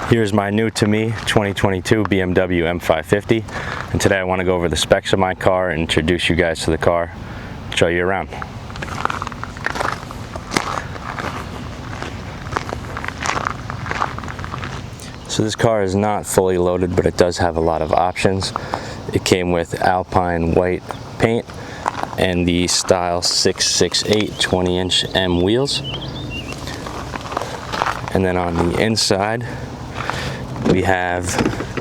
Here's my new to me 2022 BMW M550, and today I want to go over the specs of my car and introduce you guys to the car, show you around. So this car is not fully loaded, but it does have a lot of options. It came with Alpine white paint and the Style 668 20-inch M wheels. And then on the inside, we have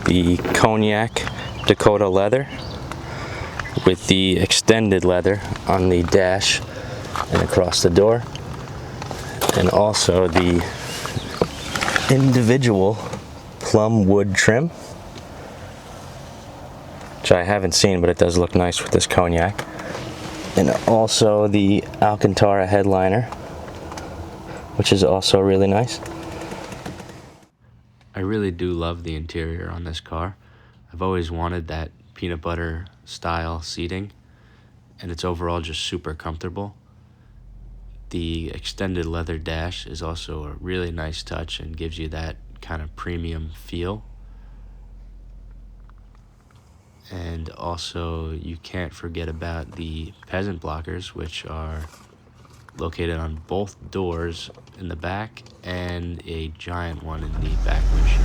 the Cognac Dakota leather with the extended leather on the dash and across the door, and also the individual plum wood trim, which I haven't seen, but it does look nice with this Cognac. And also the Alcantara headliner, which is also really nice. I really do love the interior on this car. I've always wanted that peanut butter style seating, and it's overall just super comfortable. The extended leather dash is also a really nice touch and gives you that kind of premium feel. And also, you can't forget about the peasant blockers, which are located on both doors in the back and a giant one in the back windshield.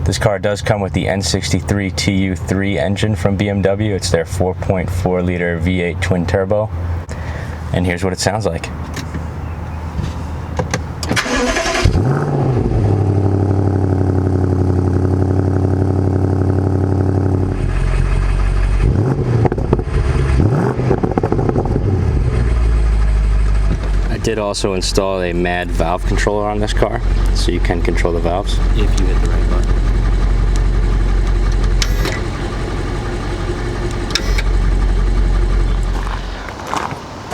This car does come with the N63 TU3 engine from BMW. It's their 4.4 liter V8 twin turbo, and here's what it sounds like. I did also install a MAD valve controller on this car, so you can control the valves if you hit the right button.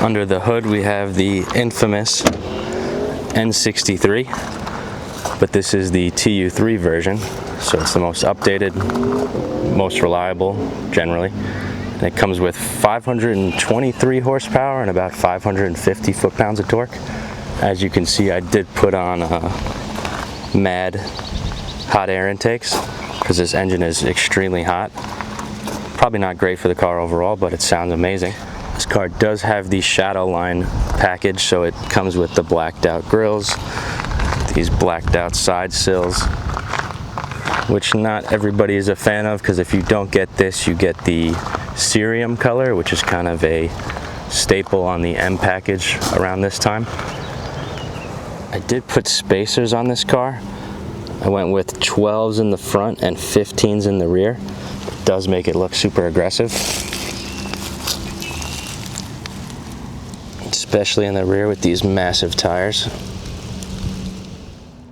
Under the hood we have the infamous N63, but this is the TU3 version, so it's the most updated, most reliable generally. And it comes with 523 horsepower and about 550 foot-pounds of torque. As you can see, I did put on MAD hot air intakes because this engine is extremely hot. Probably not great for the car overall, but it sounds amazing. This car does have the Shadowline package, so it comes with the blacked out grills, these blacked out side sills, which not everybody is a fan of, because if you don't get this, you get the cerium color, which is kind of a staple on the M package around this time. I did put spacers on this car. I went with 12s in the front and 15s in the rear. It does make it look super aggressive, especially in the rear with these massive tires.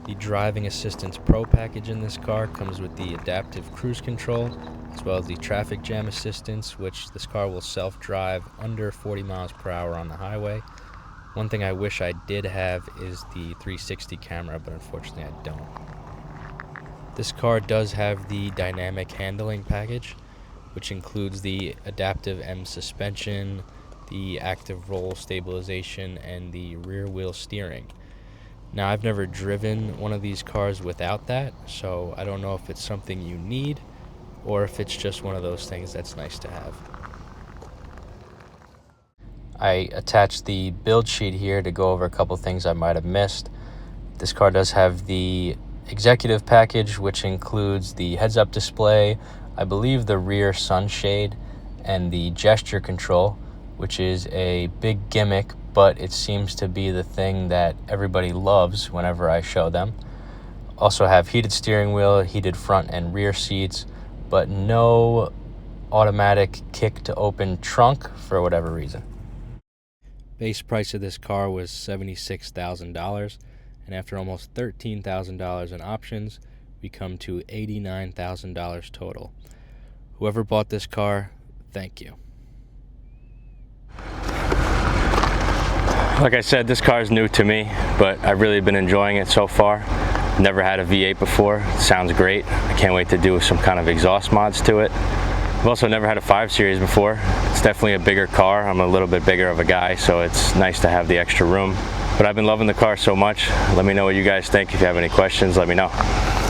The Driving Assistance Pro package in this car comes with the adaptive cruise control, as well as the traffic jam assistance, which this car will self-drive under 40 miles per hour on the highway. One thing I wish I did have is the 360 camera, but unfortunately I don't. This car does have the dynamic handling package, which includes the adaptive M suspension, the active roll stabilization, and the rear wheel steering. Now, I've never driven one of these cars without that, so I don't know if it's something you need or if it's just one of those things that's nice to have. I attached the build sheet here to go over a couple things I might have missed. This car does have the executive package, which includes the heads-up display, I believe the rear sunshade, and the gesture control, which is a big gimmick, but it seems to be the thing that everybody loves whenever I show them. Also have heated steering wheel, heated front and rear seats, but no automatic kick to open trunk for whatever reason. Base price of this car was $76,000, and after almost $13,000 in options, we come to $89,000 total. Whoever bought this car, thank you. Like I said, this car is new to me, but I've really been enjoying it so far. Never had a V8 before. It sounds great. I can't wait to do some kind of exhaust mods to it. I've also never had a 5 Series before. It's definitely a bigger car. I'm a little bit bigger of a guy, so it's nice to have the extra room. But I've been loving the car so much. Let me know what you guys think. If you have any questions, let me know.